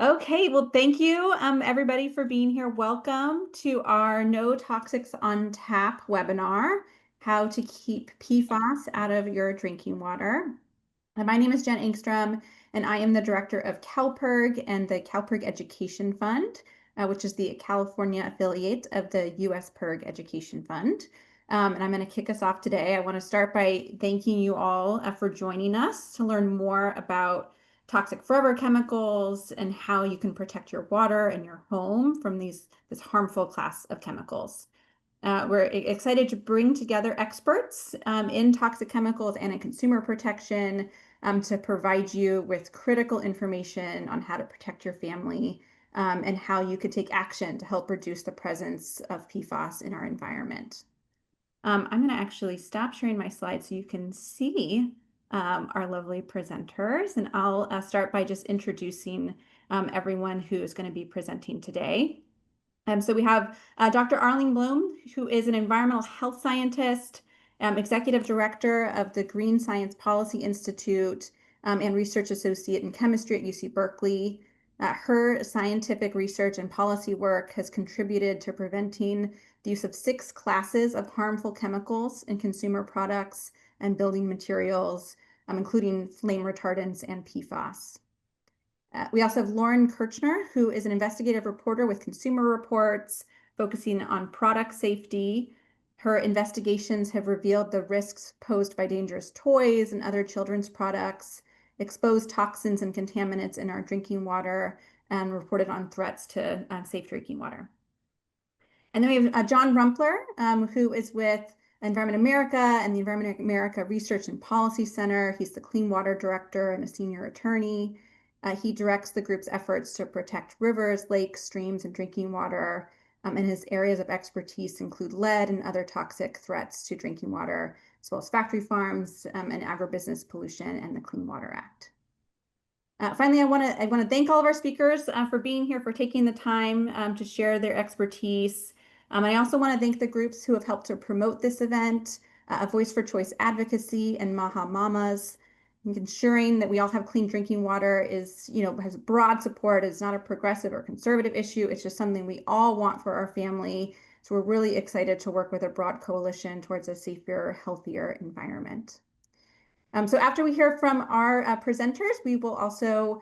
Okay, well, thank you, everybody, for being here. Welcome to our No Toxics on Tap webinar, How to Keep PFAS Out of Your Drinking Water. My name is Jen Engstrom, and I am the director of CalPERG and the CalPERG Education Fund, which is the California affiliate of the US PERG Education Fund. And I'm going to kick us off today. I want to start by thanking you all for joining us to learn more about toxic forever chemicals and how you can protect your water and your home from this harmful class of chemicals. We're excited to bring together experts in toxic chemicals and in consumer protection to provide you with critical information on how to protect your family and how you could take action to help reduce the presence of PFAS in our environment. I'm going to actually stop sharing my slides so you can see our lovely presenters, and I'll start by just introducing everyone who is going to be presenting today. So we have Dr. Arlene Bloom, who is an environmental health scientist, executive director of the Green Science Policy Institute, and research associate in chemistry at UC Berkeley. Her scientific research and policy work has contributed to preventing the use of 6 classes of harmful chemicals in consumer products and building materials, including flame retardants and PFAS. We also have Lauren Kirchner, who is an investigative reporter with Consumer Reports, focusing on product safety. Her investigations have revealed the risks posed by dangerous toys and other children's products, exposed toxins and contaminants in our drinking water, and reported on threats to safe drinking water. And then we have John Rumpler, who is with Environment America and the Environment America Research and Policy Center. He's the Clean Water Director and a senior attorney. He directs the group's efforts to protect rivers, lakes, streams, and drinking water. And his areas of expertise include lead and other toxic threats to drinking water, as well as factory farms and agribusiness pollution and the Clean Water Act. Finally, I want to thank all of our speakers for being here, for taking the time to share their expertise. I also want to thank the groups who have helped to promote this event, A Voice for Choice Advocacy and Maha Mamas. Ensuring that we all have clean drinking water has broad support. It's not a progressive or conservative issue. It's just something we all want for our family. So we're really excited to work with a broad coalition towards a safer, healthier environment. So after we hear from our presenters, we will also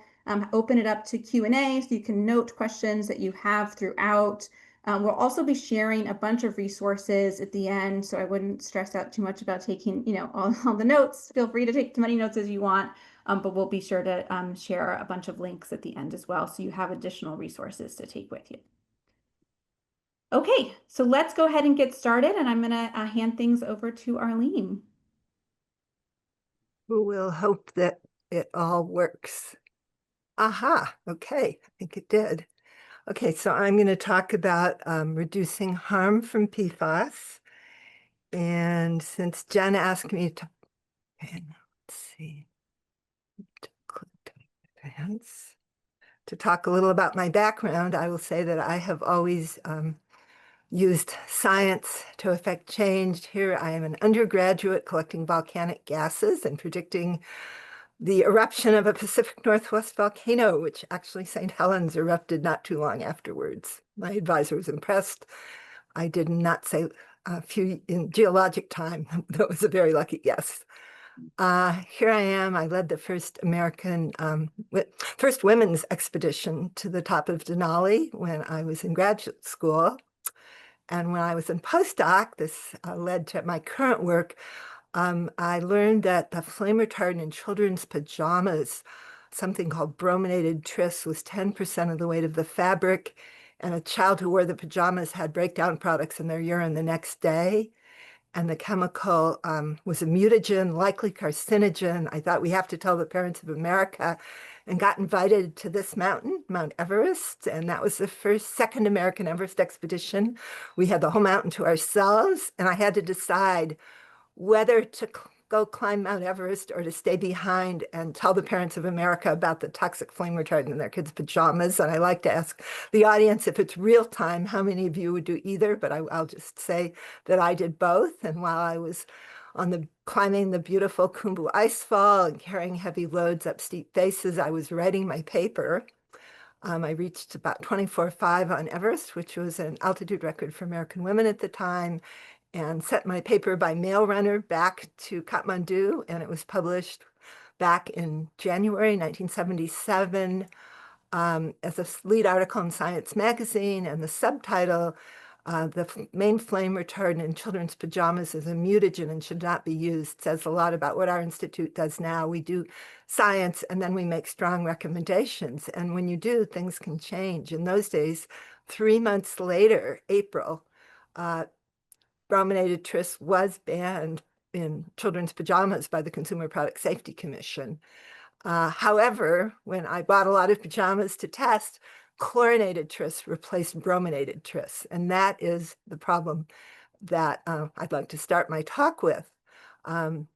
open it up to Q&A, so you can note questions that you have throughout. We'll also be sharing a bunch of resources at the end, so I wouldn't stress out too much about taking, all the notes. Feel free to take as many notes as you want, but we'll be sure to share a bunch of links at the end as well, so you have additional resources to take with you. Okay, so let's go ahead and get started, and I'm going to hand things over to Arlene. We'll hope that it all works. Aha, okay, I think it did. Okay, so I'm going to talk about reducing harm from PFAS. And since Jen asked me to, let's see, to talk a little about my background, I will say that I have always used science to affect change. Here I am an undergraduate collecting volcanic gases and predicting the eruption of a Pacific Northwest volcano, which actually St. Helens erupted not too long afterwards. My advisor was impressed. I did not say a few in geologic time. That was a very lucky guess. Here I am. I led the first first women's expedition to the top of Denali when I was in graduate school. And when I was in postdoc, this led to my current work. I learned that the flame retardant in children's pajamas, something called brominated tris, was 10% of the weight of the fabric, and a child who wore the pajamas had breakdown products in their urine the next day. And the chemical was a mutagen, likely carcinogen. I thought we have to tell the parents of America, and got invited to this mountain, Mount Everest. And that was the second American Everest expedition. We had the whole mountain to ourselves, and I had to decide whether to go climb Mount Everest or to stay behind and tell the parents of America about the toxic flame retardant in their kids' pajamas. And I like to ask the audience, if it's real time, how many of you would do either? But I'll just say that I did both. And while I was climbing the beautiful Khumbu icefall and carrying heavy loads up steep faces, I was writing my paper. I reached about 24.5 on Everest, which was an altitude record for American women at the time, and sent my paper by mail runner back to Kathmandu, and it was published back in January 1977 as a lead article in Science magazine, and the subtitle, "The main flame retardant in children's pajamas is a mutagen and should not be used," says a lot about what our institute does now. We do science, and then we make strong recommendations. And when you do, things can change. In those days, 3 months later, April, uh, brominated tris was banned in children's pajamas by the Consumer Product Safety Commission. However, when I bought a lot of pajamas to test, chlorinated tris replaced brominated tris, and that is the problem that I'd like to start my talk with. Um,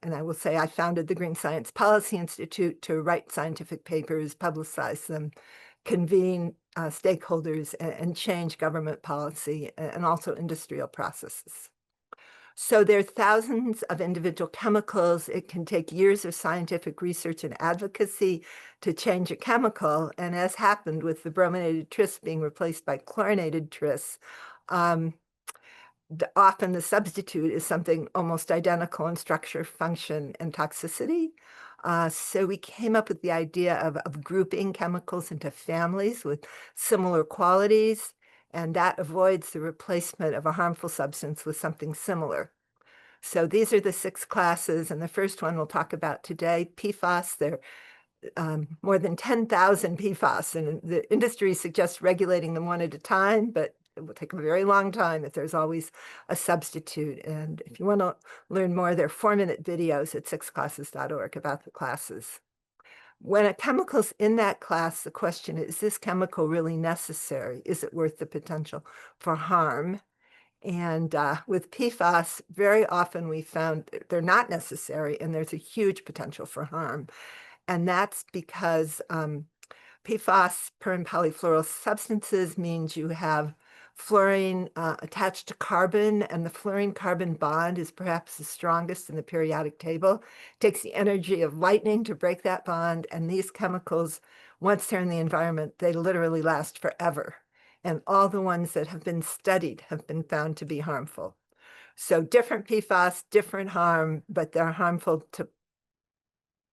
and I will say I founded the Green Science Policy Institute to write scientific papers, publicize them, convene stakeholders, and change government policy and also industrial processes. So there are thousands of individual chemicals. It can take years of scientific research and advocacy to change a chemical. And as happened with the brominated tris being replaced by chlorinated tris, um, often the substitute is something almost identical in structure, function, and toxicity. So we came up with the idea of grouping chemicals into families with similar qualities, and that avoids the replacement of a harmful substance with something similar. So these are the 6 classes, and the first one we'll talk about today, PFAS. There are more than 10,000 PFAS, and the industry suggests regulating them one at a time, but it will take a very long time if there's always a substitute. And if you want to learn more, there are 4-minute videos at sixclasses.org about the classes. When a chemical's in that class, the question is this chemical really necessary? Is it worth the potential for harm? And with PFAS, very often we found they're not necessary, and there's a huge potential for harm. And that's because PFAS, per and polyfluoral substances, means you have fluorine attached to carbon, and the fluorine-carbon bond is perhaps the strongest in the periodic table. It takes the energy of lightning to break that bond, and these chemicals, once they're in the environment, they literally last forever. And all the ones that have been studied have been found to be harmful. So different PFAS, different harm, but they're harmful to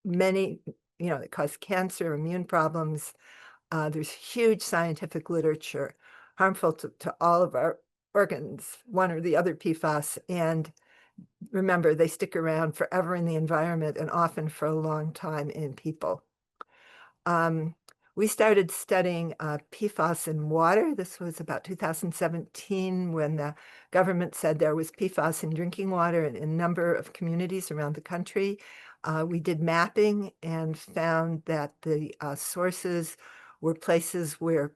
many, they cause cancer, immune problems. There's huge scientific literature, harmful to all of our organs, one or the other PFAS. And remember, they stick around forever in the environment and often for a long time in people. Um, we started studying PFAS in water. This was about 2017 when the government said there was PFAS in drinking water in a number of communities around the country. We did mapping and found that the sources were places where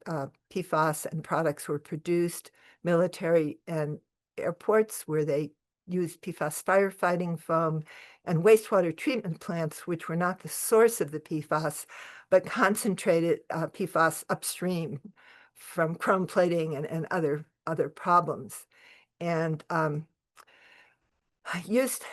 PFAS and products were produced, military and airports where they used PFAS firefighting foam, and wastewater treatment plants, which were not the source of the PFAS, but concentrated PFAS upstream from chrome plating and other problems. And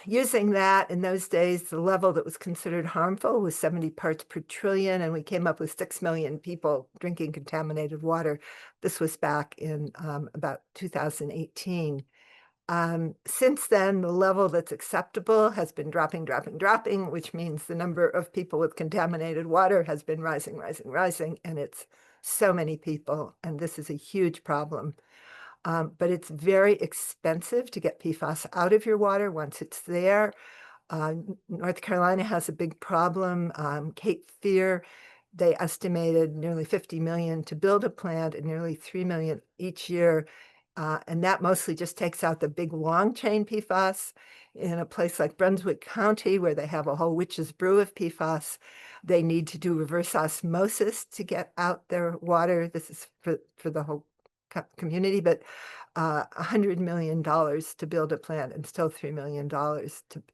using that in those days, the level that was considered harmful was 70 parts per trillion, and we came up with 6 million people drinking contaminated water. This was back in about 2018. Since then, the level that's acceptable has been dropping, which means the number of people with contaminated water has been rising, and it's so many people, and this is a huge problem. But it's very expensive to get PFAS out of your water once it's there. North Carolina has a big problem. Cape Fear, they estimated nearly 50 million to build a plant and nearly 3 million each year. And that mostly just takes out the big long chain PFAS. In a place like Brunswick County, where they have a whole witch's brew of PFAS, they need to do reverse osmosis to get out their water. This is for the whole community, but $100 million to build a plant and still $3 million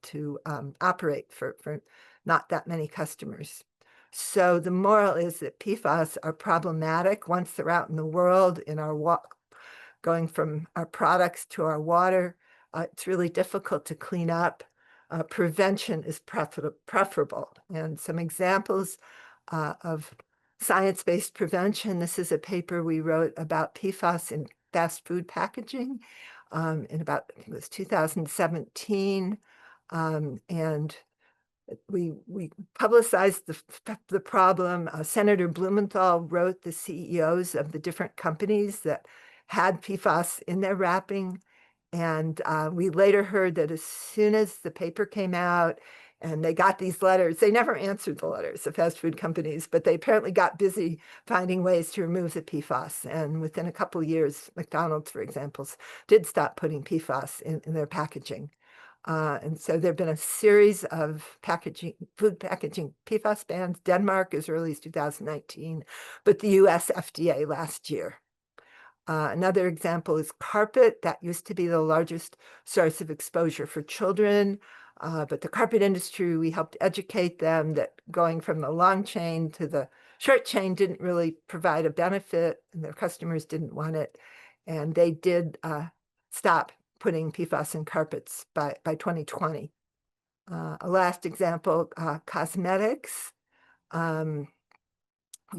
to operate for not that many customers. So the moral is that PFAS are problematic once they're out in the world, in our going from our products to our water. It's really difficult to clean up. Prevention is preferable. And some examples of Science-Based Prevention. This is a paper we wrote about PFAS in fast food packaging in about, I think it was 2017. And we publicized the problem. Senator Blumenthal wrote the CEOs of the different companies that had PFAS in their wrapping. And we later heard that as soon as the paper came out and they got these letters, they never answered the letters, the fast food companies, but they apparently got busy finding ways to remove the PFAS. And within a couple of years, McDonald's, for example, did stop putting PFAS in their packaging. And so there have been a series of food packaging PFAS bans. Denmark as early as 2019, but the US FDA last year. Another example is carpet. That used to be the largest source of exposure for children. But the carpet industry, we helped educate them that going from the long chain to the short chain didn't really provide a benefit, and their customers didn't want it. And they did stop putting PFAS in carpets by 2020. A last example, cosmetics. We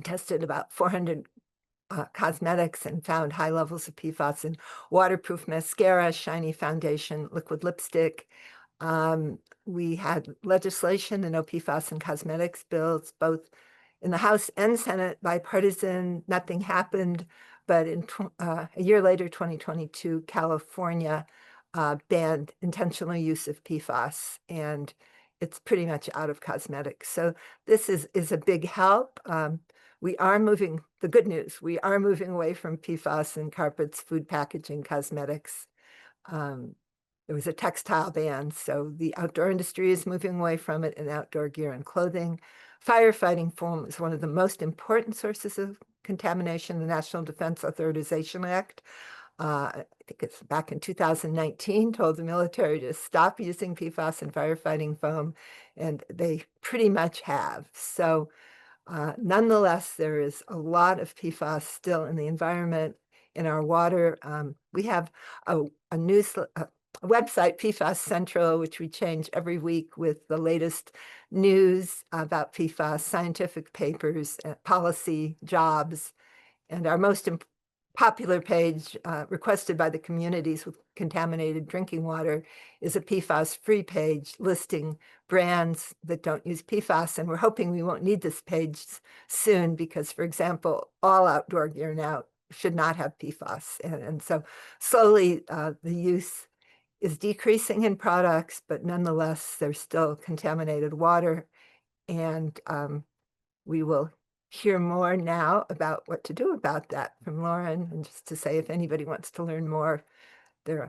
tested about 400 cosmetics and found high levels of PFAS in waterproof mascara, shiny foundation, liquid lipstick. We had legislation, the no PFAS in cosmetics bills, both in the House and Senate, bipartisan. Nothing happened, but a year later, 2022, California banned intentional use of PFAS, and it's pretty much out of cosmetics. So this is a big help. We are moving, the good news, we are moving away from PFAS in carpets, food packaging, cosmetics. There was a textile ban, so the outdoor industry is moving away from it in outdoor gear and clothing. Firefighting foam is one of the most important sources of contamination. The National Defense Authorization Act, I think it's back in 2019, told the military to stop using PFAS in firefighting foam, and they pretty much have. So nonetheless, there is a lot of PFAS still in the environment, in our water. We have a website, PFAS Central, which we change every week with the latest news about PFAS, scientific papers, policy, jobs, and our most popular page requested by the communities with contaminated drinking water is a PFAS-free page listing brands that don't use PFAS. And we're hoping we won't need this page soon because, for example, all outdoor gear now should not have PFAS. And so slowly the use is decreasing in products, but nonetheless, there's still contaminated water. And we will hear more now about what to do about that from Lauren. And just to say, if anybody wants to learn more,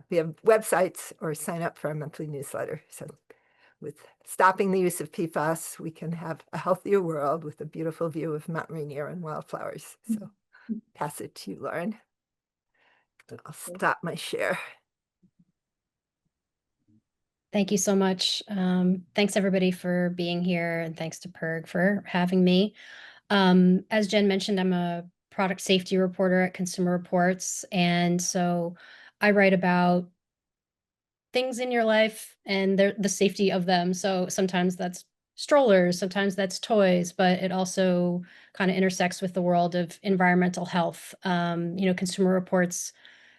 we have websites or sign up for our monthly newsletter. So with stopping the use of PFAS, we can have a healthier world with a beautiful view of Mount Rainier and wildflowers. So pass it to you, Lauren. I'll stop my share. Thank you so much. Thanks everybody for being here, and thanks to PIRG for having me. As Jen mentioned, I'm a product safety reporter at Consumer Reports, and so I write about things in your life and the safety of them. So sometimes that's strollers, sometimes that's toys, but it also kind of intersects with the world of environmental health. Consumer Reports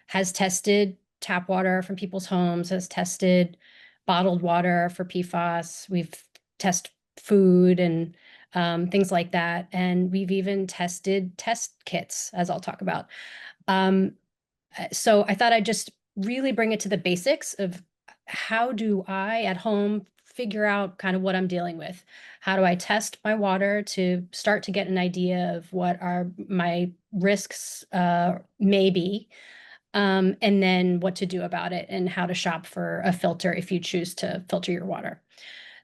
has tested tap water from people's homes, has tested bottled water for PFAS. We've tested food and things like that. And we've even tested test kits, as I'll talk about. So I thought I'd just really bring it to the basics of how do I at home figure out kind of what I'm dealing with? How do I test my water to start to get an idea of what are my risks may be? And then what to do about it and how to shop for a filter if you choose to filter your water.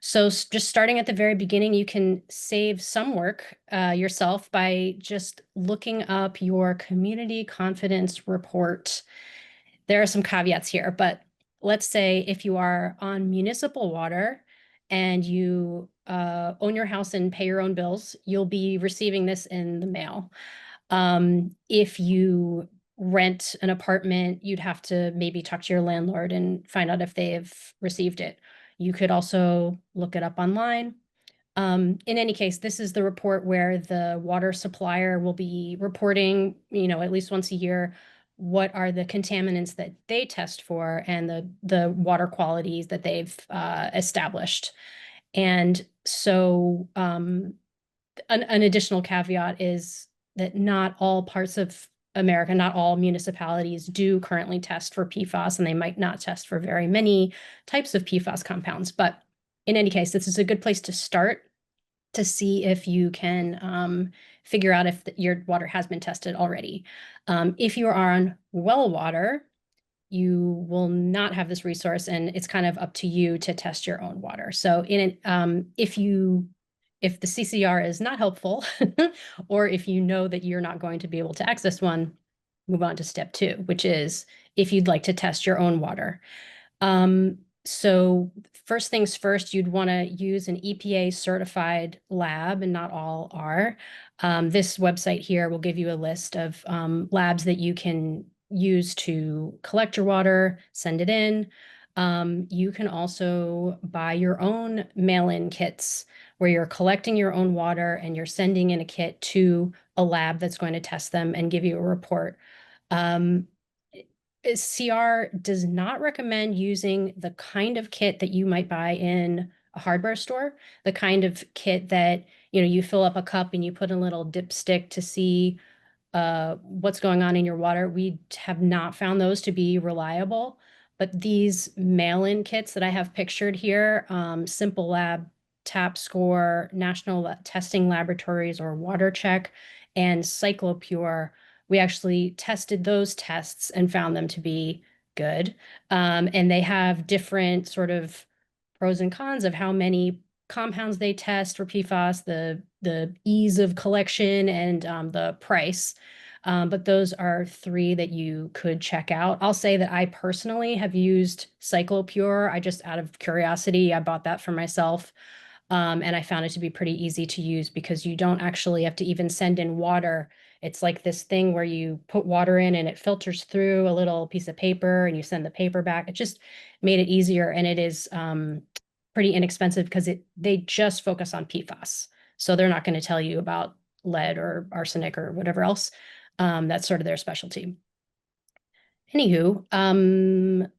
So just starting at the very beginning, you can save some work yourself by just looking up your community confidence report. There are some caveats here, but let's say if you are on municipal water and you own your house and pay your own bills, you'll be receiving this in the mail. If you rent an apartment, you'd have to maybe talk to your landlord and find out if they've received it. You could also look it up online. In any case, this is the report where the water supplier will be reporting, at least once a year, what are the contaminants that they test for and the water qualities that they've established. And so an additional caveat is that not all parts of America, not all municipalities do currently test for PFAS, and they might not test for very many types of PFAS compounds. But in any case, this is a good place to start to see if you can figure out if your water has been tested already. If you are on well water, you will not have this resource, and it's kind of up to you to test your own water. So if the CCR is not helpful, or if you know that you're not going to be able to access one, move on to step 2, which is if you'd like to test your own water. So first things first, you'd want to use an EPA certified lab, and not all are. This website here will give you a list of labs that you can use to collect your water, send it in. You can also buy your own mail-in kits where you're collecting your own water and you're sending in a kit to a lab that's going to test them and give you a report. CR does not recommend using the kind of kit that you might buy in a hardware store, the kind of kit that, you fill up a cup and you put a little dipstick to see what's going on in your water. We have not found those to be reliable, but these mail-in kits that I have pictured here, Simple Lab, Tap Score, National Testing Laboratories, or Water Check, and Cyclopure, we actually tested those tests and found them to be good. And they have different sort of pros and cons of how many compounds they test for PFAS, the ease of collection, and the price. But those are 3 that you could check out. I'll say that I personally have used Cyclopure. I just, out of curiosity, I bought that for myself. And I found it to be pretty easy to use because you don't actually have to even send in water. It's like this thing where you put water in and it filters through a little piece of paper and you send the paper back. It just made it easier, and it is pretty inexpensive because they just focus on PFAS. So they're not going to tell you about lead or arsenic or whatever else. That's sort of their specialty. Anywho,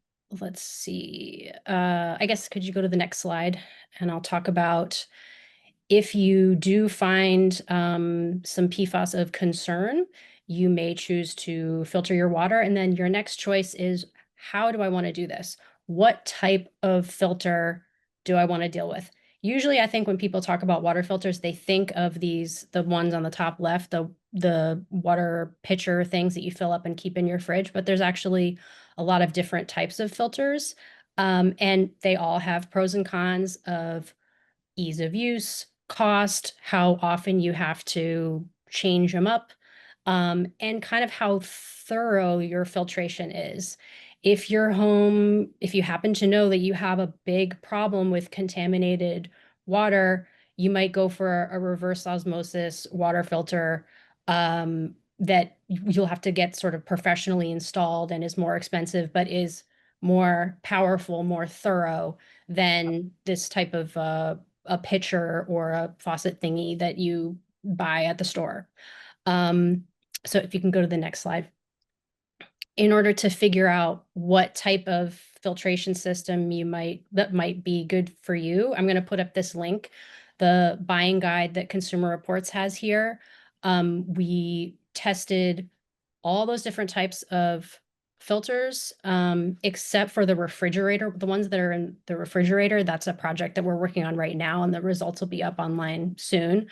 let's see. I guess could you go to the next slide, and I'll talk about if you do find some PFAS of concern, you may choose to filter your water. And then your next choice is, how do I want to do this? What type of filter do I want to deal with? Usually, I think when people talk about water filters, they think of the ones on the top left, the water pitcher things that you fill up and keep in your fridge, but there's actually a lot of different types of filters. And they all have pros and cons of ease of use, cost, how often you have to change them up, and kind of how thorough your filtration is. If you happen to know that you have a big problem with contaminated water, you might go for a reverse osmosis water filter that you'll have to get sort of professionally installed and is more expensive, but is more powerful, more thorough than this type of a pitcher or a faucet thingy that you buy at the store. So if you can go to the next slide. In order to figure out what type of filtration system that might be good for you, I'm going to put up this link, the buying guide that Consumer Reports has here. We tested all those different types of filters, except for the refrigerator, the ones that are in the refrigerator. That's a project that we're working on right now, and the results will be up online soon.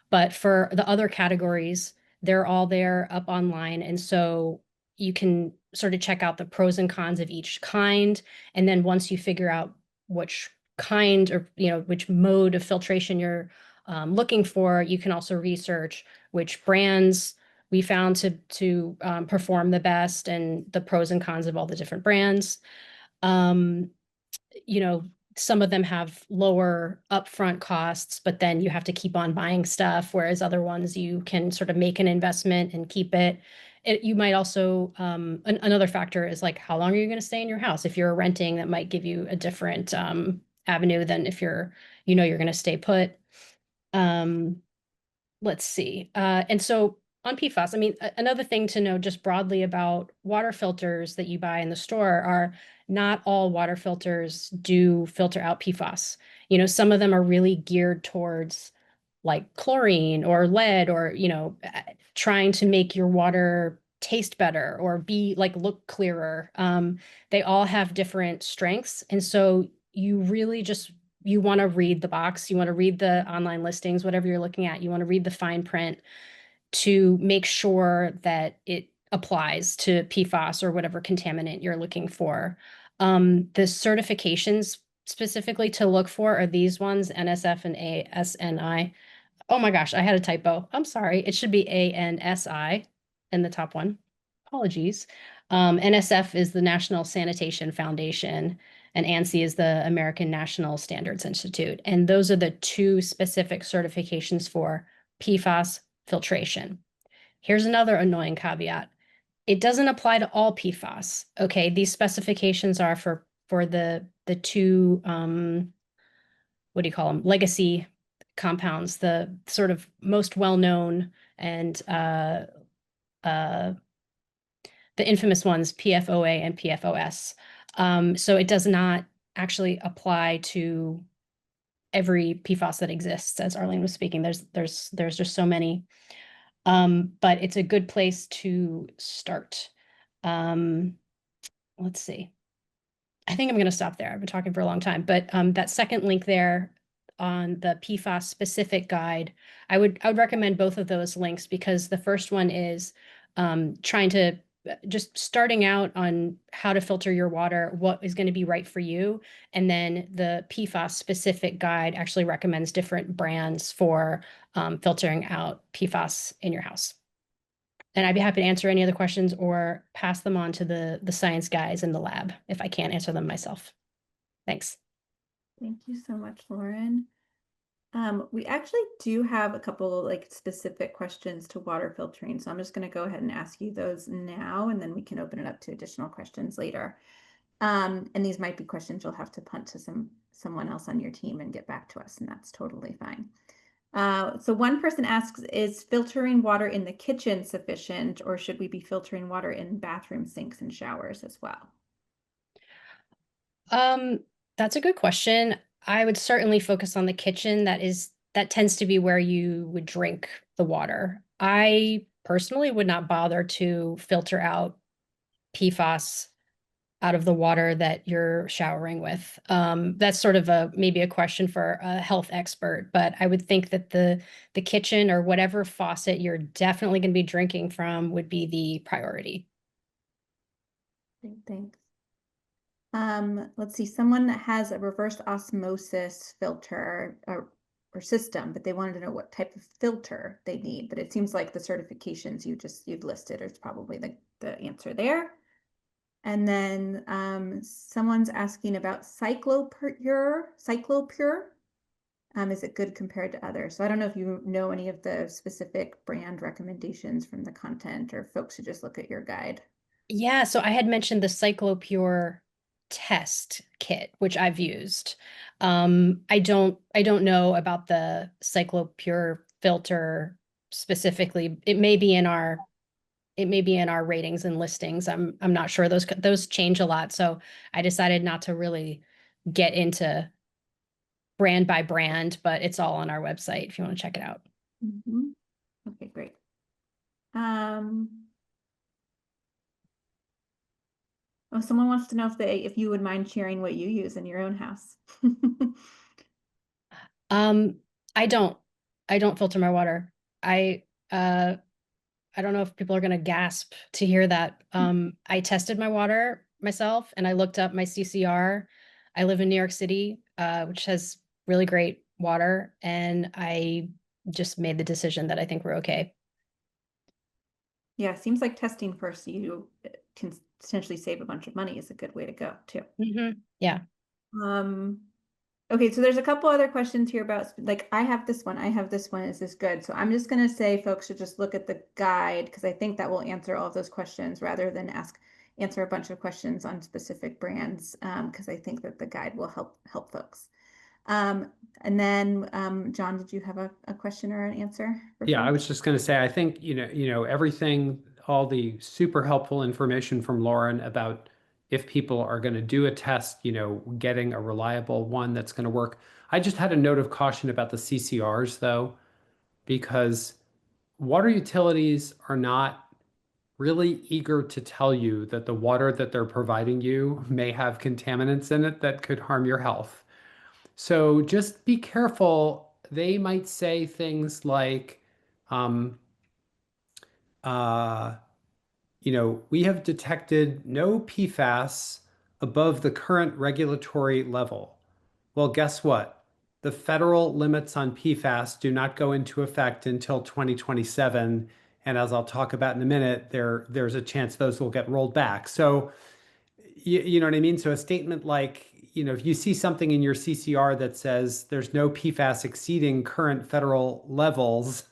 But for the other categories, they're all there up online. And so you can sort of check out the pros and cons of each kind. And then once you figure out which kind or, which mode of filtration you're looking for, you can also research which brands we found to perform the best and the pros and cons of all the different brands. Um, some of them have lower upfront costs, but then you have to keep on buying stuff, whereas other ones you can sort of make an investment and keep it. You might also, another factor is like, how long are you going to stay in your house? If you're renting, that might give you a different avenue than if you're going to stay put. Um, let's see. And so on PFAS, I mean, another thing to know just broadly about water filters that you buy in the store are not all water filters do filter out PFAS. Some of them are really geared towards like chlorine or lead or, trying to make your water taste better or be like look clearer. They all have different strengths. And so you really just you want to read the box, you want to read the online listings, whatever you're looking at, you want to read the fine print to make sure that it applies to PFAS or whatever contaminant you're looking for. The certifications specifically to look for are these ones, NSF and ASNI. Oh my gosh, I had a typo. I'm sorry. It should be ANSI in the top one. Apologies. NSF is the National Sanitation Foundation, and ANSI is the American National Standards Institute. And those are the two specific certifications for PFAS filtration. Here's another annoying caveat. It doesn't apply to all PFAS. Okay, these specifications are for the two what do you call them? Legacy compounds, the sort of most well-known and uh, the infamous ones, PFOA and PFOS. So it does not actually apply to every PFAS that exists, as Arlene was speaking. There's just so many. But it's a good place to start. Um, let's see. I think I'm going to stop there. I've been talking for a long time, but that second link there on the PFAS specific guide, I would recommend both of those links because the first one is trying to just starting out on how to filter your water, what is going to be right for you, and then the PFAS specific guide actually recommends different brands for filtering out PFAS in your house. And I'd be happy to answer any other questions or pass them on to the science guys in the lab if I can't answer them myself. Thanks. Thank you so much, Lauren. We actually do have a couple like specific questions to water filtering, so I'm just going to go ahead and ask you those now, and then we can open it up to additional questions later. And these might be questions you'll have to punt to someone else on your team and get back to us, and that's totally fine. So one person asks, is filtering water in the kitchen sufficient, or should we be filtering water in bathroom sinks and showers as well? Um, that's a good question. I would certainly focus on the kitchen. That tends to be where you would drink the water. I personally would not bother to filter out PFAS out of the water that you're showering with. That's sort of maybe a question for a health expert, but I would think that the kitchen or whatever faucet you're definitely going to be drinking from would be the priority. Great, thanks. Let's see, someone that has a reverse osmosis filter or system, but they wanted to know what type of filter they need. But it seems like the certifications you've listed is probably the answer there. And then someone's asking about Cyclopure. Is it good compared to others? So I don't know if you know any of the specific brand recommendations from the content or folks who just look at your guide. Yeah, so I had mentioned the Cyclopure test kit, which I've used. I don't know about the Cyclopure filter specifically. It may be in our ratings and listings. I'm not sure. Those change a lot. So I decided not to really get into brand by brand, but it's all on our website if you want to check it out. Mhm. Okay, great. Oh, someone wants to know if you would mind sharing what you use in your own house. Um, I don't I don't filter my water. I uh I don't know if people are going to gasp to hear that. I tested my water myself and I looked up my CCR. I live in New York City, which has really great water, and I just made the decision that I think we're okay. Yeah, seems like testing first so you can potentially save a bunch of money is a good way to go too. Yeah. Um, okay, so there's a couple other questions here about like I have this one, I have this one, is this good? So I'm just gonna say folks should just look at the guide because I think that will answer all of those questions rather than answer a bunch of questions on specific brands because I think that the guide will help folks. And then, John, did you have a question or an answer for Yeah, I Phil? was just going to say, I think, everything, all the super helpful information from Lauren about if people are going to do a test, getting a reliable one that's going to work. I just had a note of caution about the CCRs though, because water utilities are not really eager to tell you that the water that they're providing you may have contaminants in it that could harm your health. So just be careful. They might say things like, um, uh, we have detected no PFAS above the current regulatory level. Well, guess what? The federal limits on PFAS do not go into effect until 2027. And as I'll talk about in a minute, there's a chance those will get rolled back. So, you know what I mean? So a statement like, if you see something in your CCR that says there's no PFAS exceeding current federal levels,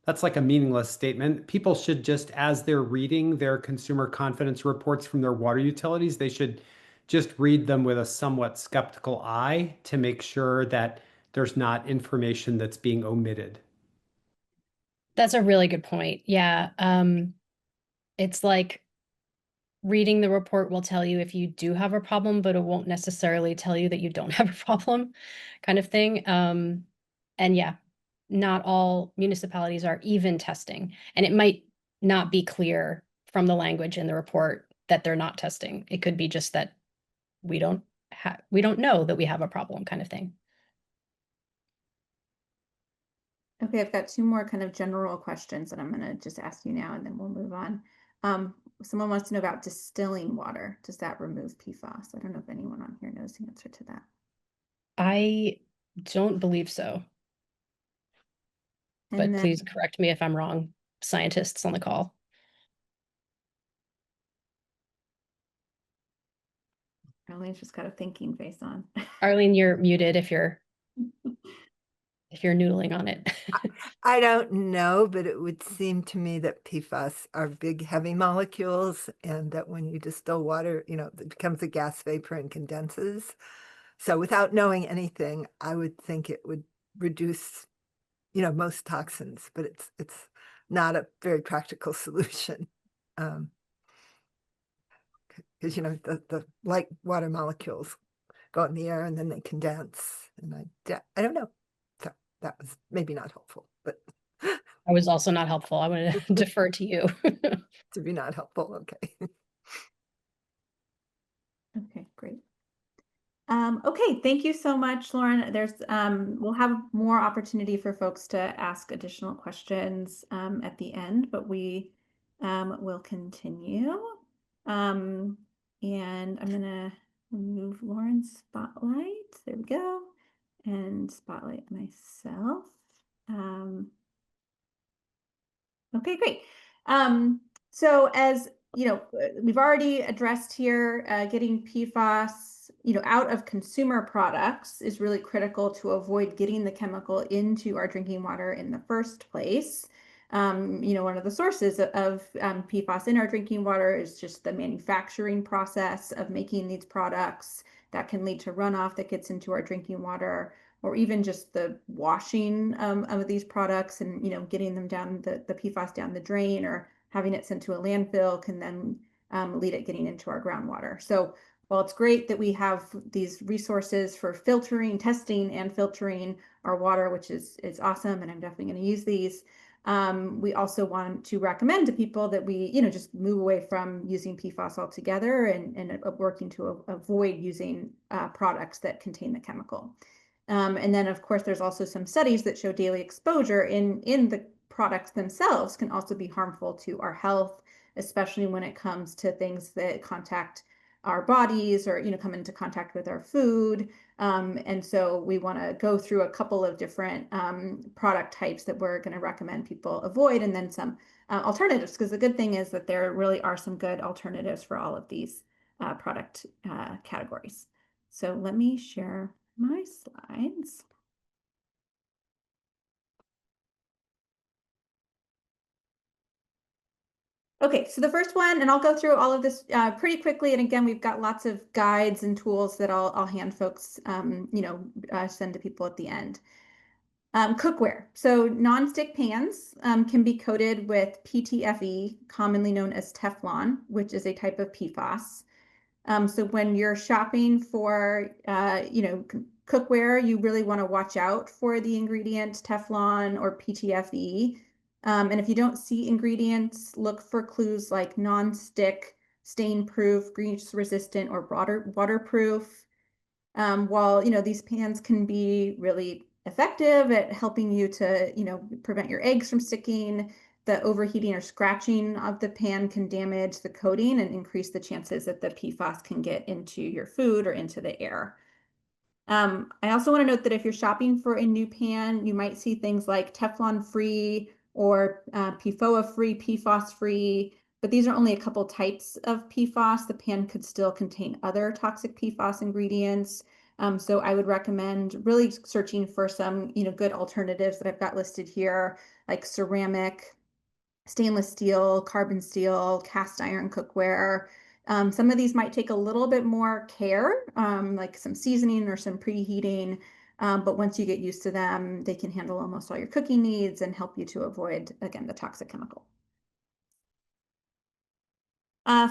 that's like a meaningless statement. People should just, as they're reading their consumer confidence reports from their water utilities, they should just read them with a somewhat skeptical eye to make sure that there's not information that's being omitted. That's a really good point. Yeah. It's like reading the report will tell you if you do have a problem, but it won't necessarily tell you that you don't have a problem, kind of thing. And yeah, not all municipalities are even testing, and it might not be clear from the language in the report that they're not testing. It could be just that we don't know that we have a problem, kind of thing. Okay, I've got two more kind of general questions that I'm going to just ask you now, and then we'll move on. Someone wants to know about distilling water. Does that remove PFAS? I don't know if anyone on here knows the answer to that. I don't believe so, And but then please correct me if I'm wrong, scientists on the call. Arlene's just got a thinking face on. Arlene, you're muted if you're noodling on it. I don't know, but it would seem to me that PFAS are big, heavy molecules, and that when you distill water, it becomes a gas vapor and condenses. So without knowing anything, I would think it would reduce, most toxins, but it's not a very practical solution. Because, the light water molecules go in the air and then they condense. And I don't know. So that was maybe not helpful, but I was also not helpful. I want to defer to you. to be not helpful. Okay. Okay, great. Okay, thank you so much, Lauren. We'll have more opportunity for folks to ask additional questions at the end, but we will continue. And I'm gonna remove Lauren's spotlight. There we go. And spotlight myself. Okay, great. So as you know, we've already addressed here, getting PFAS, out of consumer products is really critical to avoid getting the chemical into our drinking water in the first place. One of the sources of PFAS in our drinking water is just the manufacturing process of making these products that can lead to runoff that gets into our drinking water, or even just the washing of these products and getting them down the PFAS down the drain, or having it sent to a landfill can then lead it getting into our groundwater. So while it's great that we have these resources for filtering, testing, and filtering our water, which is awesome, and I'm definitely going to use these. We also want to recommend to people that we, just move away from using PFAS altogether, and working to avoid using products that contain the chemical. And then, of course, there's also some studies that show daily exposure in the products themselves can also be harmful to our health, especially when it comes to things that contact our bodies, or come into contact with our food. And so we want to go through a couple of different product types that we're going to recommend people avoid, and then some alternatives, because the good thing is that there really are some good alternatives for all of these product categories. So let me share my slides. Okay, so the first one, and I'll go through all of this pretty quickly. And again, we've got lots of guides and tools that I'll hand folks, send to people at the end. Cookware. So nonstick pans can be coated with PTFE, commonly known as Teflon, which is a type of PFAS. So when you're shopping for, cookware, you really want to watch out for the ingredient Teflon or PTFE. And if you don't see ingredients, look for clues like non-stick, stain-proof, grease-resistant, or waterproof. While, these pans can be really effective at helping you to, prevent your eggs from sticking, the overheating or scratching of the pan can damage the coating and increase the chances that the PFAS can get into your food or into the air. I also want to note that if you're shopping for a new pan, you might see things like Teflon free or PFOA free, PFAS free, but these are only a couple types of PFAS. The pan could still contain other toxic PFAS ingredients. So I would recommend really searching for some, good alternatives that I've got listed here, like ceramic, stainless steel, carbon steel, cast iron cookware. Some of these might take a little bit more care, like some seasoning or some preheating. But once you get used to them, they can handle almost all your cooking needs and help you to avoid, again, the toxic chemical.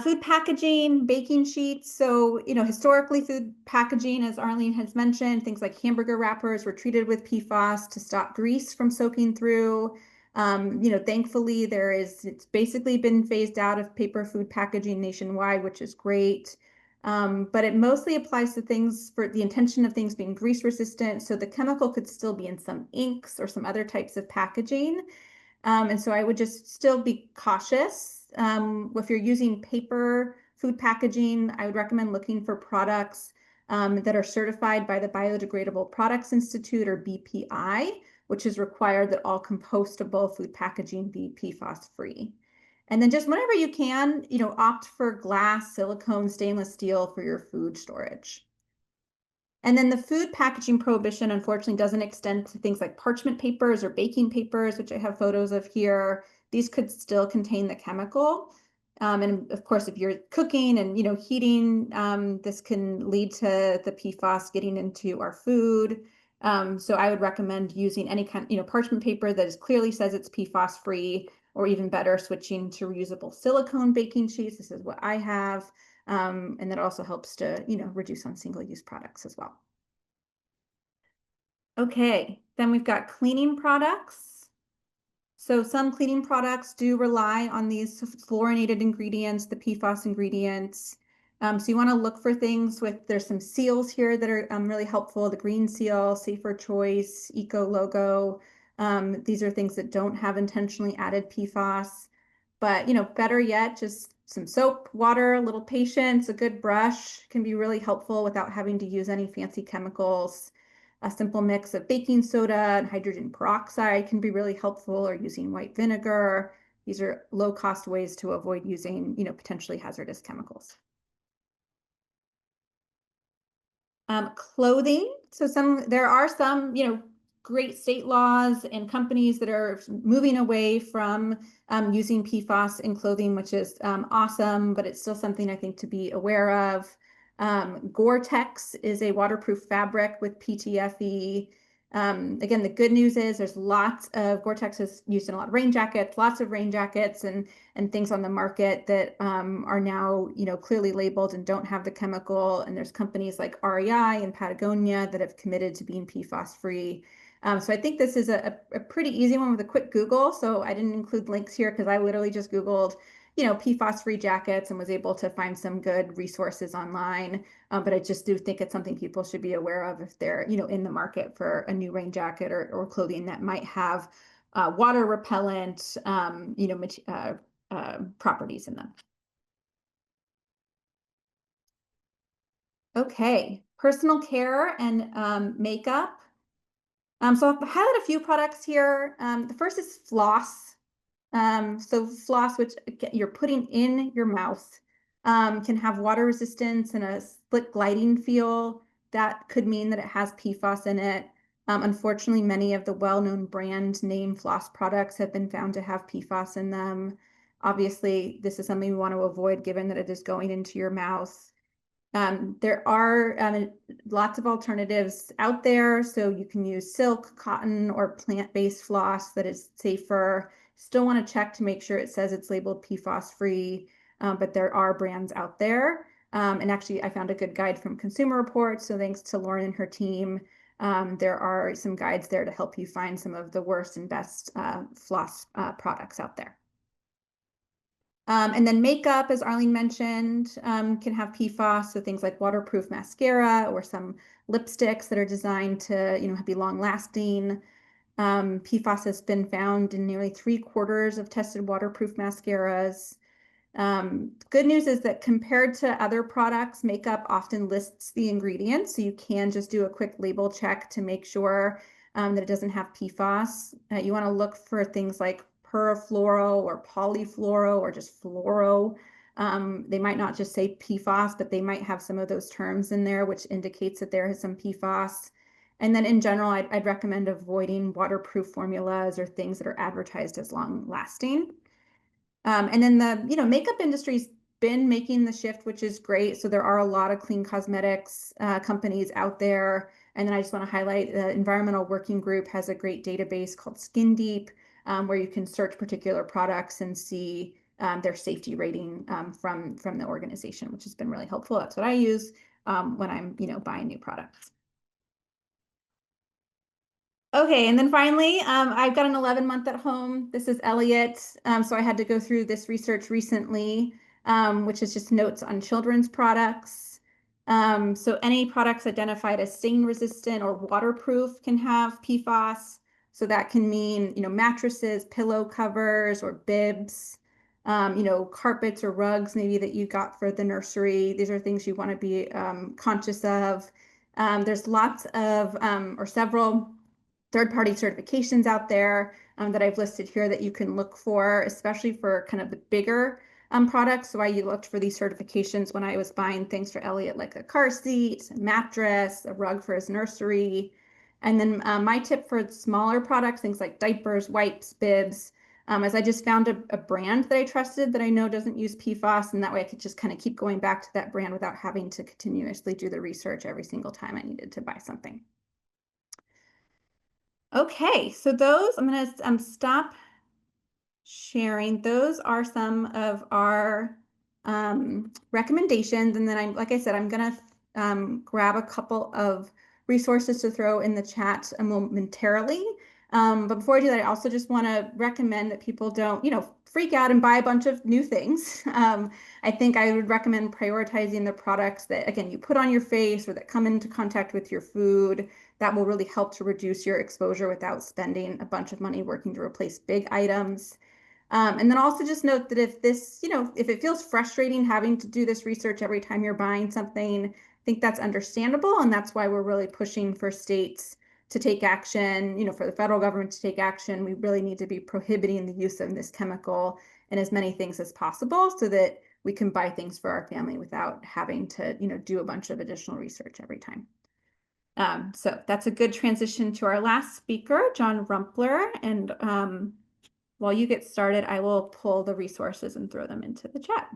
Food packaging, baking sheets. So, historically food packaging, as Arlene has mentioned, things like hamburger wrappers were treated with PFAS to stop grease from soaking through. Thankfully it's basically been phased out of paper food packaging nationwide, which is great. But it mostly applies to things for the intention of things being grease resistant. So the chemical could still be in some inks or some other types of packaging. And so I would just still be cautious. If you're using paper food packaging, I would recommend looking for products that are certified by the Biodegradable Products Institute, or BPI, which is required that all compostable food packaging be PFAS free. And then just whenever you can, opt for glass, silicone, stainless steel for your food storage. And then the food packaging prohibition, unfortunately, doesn't extend to things like parchment papers or baking papers, which I have photos of here. These could still contain the chemical. And of course, if you're cooking and, heating, this can lead to the PFAS getting into our food. So I would recommend using any kind, parchment paper that is clearly says it's PFAS free, or even better, switching to reusable silicone baking sheets. This is what I have. And that also helps to, reduce on single-use products as well. Okay, then we've got cleaning products. So some cleaning products do rely on these fluorinated ingredients, the PFAS ingredients. So you want to look for things there's some seals here that are really helpful. The green seal, Safer Choice, Eco Logo. These are things that don't have intentionally added PFAS. But, better yet, just some soap, water, a little patience, a good brush can be really helpful without having to use any fancy chemicals. A simple mix of baking soda and hydrogen peroxide can be really helpful, or using white vinegar. These are low-cost ways to avoid using, potentially hazardous chemicals. Clothing. So there are some, great state laws and companies that are moving away from using PFAS in clothing, which is awesome, but it's still something I think to be aware of. Gore-Tex is a waterproof fabric with PTFE. Again, the good news is there's lots of Gore-Tex is used in a lot of rain jackets, lots of rain jackets and things on the market that are now, clearly labeled and don't have the chemical. And there's companies like REI and Patagonia that have committed to being PFAS free. So I think this is a pretty easy one with a quick Google. So I didn't include links here because I literally just Googled, PFAS free jackets and was able to find some good resources online. But I just do think it's something people should be aware of if they're, in the market for a new rain jacket or clothing that might have water repellent, properties in them. Okay, personal care and makeup. So I've highlighted a few products here. The first is floss. So floss, which you're putting in your mouth, can have water resistance and a slick gliding feel. That could mean that it has PFAS in it. Unfortunately, many of the well-known brand name floss products have been found to have PFAS in them. Obviously, this is something we want to avoid given that it is going into your mouth. There are lots of alternatives out there. So you can use silk, cotton, or plant-based floss that is safer. Still want to check to make sure it says it's labeled PFAS free, but there are brands out there. And actually, I found a good guide from Consumer Reports. So thanks to Lauren and her team, there are some guides there to help you find some of the worst and best floss products out there. And then makeup, as Arlene mentioned, can have PFAS, so things like waterproof mascara or some lipsticks that are designed to, be long lasting. PFAS has been found in nearly 3/4 of tested waterproof mascaras. Good news is that compared to other products, makeup often lists the ingredients, so you can just do a quick label check to make sure that it doesn't have PFAS. You want to look for things like perfluoro or polyfluoro or just fluoro. They might not just say PFAS, but they might have some of those terms in there, which indicates that there is some PFAS. And then in general, I'd recommend avoiding waterproof formulas or things that are advertised as long lasting. And then the makeup industry's been making the shift, which is great. So there are a lot of clean cosmetics companies out there. And then I just want to highlight the Environmental Working Group has a great database called Skin Deep, where you can search particular products and see their safety rating from the organization, which has been really helpful. That's what I use when I'm buying new products. Okay, and then finally, I've got an 11-month at home. This is Elliot. So I had to go through this research recently, which is just notes on children's products. So any products identified as stain resistant or waterproof can have PFAS. So that can mean, mattresses, pillow covers, or bibs, carpets or rugs maybe that you got for the nursery. These are things you want to be conscious of. There's lots of, or several third-party certifications out there that I've listed here that you can look for, especially for kind of the bigger products. So I looked for these certifications when I was buying things for Elliot, like a car seat, a mattress, a rug for his nursery. And then my tip for smaller products, things like diapers, wipes, bibs, is I just found a brand that I trusted that I know doesn't use PFAS, and that way I could just kind of keep going back to that brand without having to continuously do the research every single time I needed to buy something. Okay, so those, I'm going to stop sharing. Those are some of our recommendations. And then like I said, I'm going to grab a couple of resources to throw in the chat momentarily. But before I do that, I also just want to recommend that people don't, freak out and buy a bunch of new things. I think I would recommend prioritizing the products that, again, you put on your face or that come into contact with your food. That will really help to reduce your exposure without spending a bunch of money working to replace big items. And then also just note that if this, if it feels frustrating having to do this research every time you're buying something, I think that's understandable. And that's why we're really pushing for states to take action, for the federal government to take action. We really need to be prohibiting the use of this chemical in as many things as possible so that we can buy things for our family without having to, do a bunch of additional research every time. So that's a good transition to our last speaker, John Rumpler. And while you get started, I will pull the resources and throw them into the chat.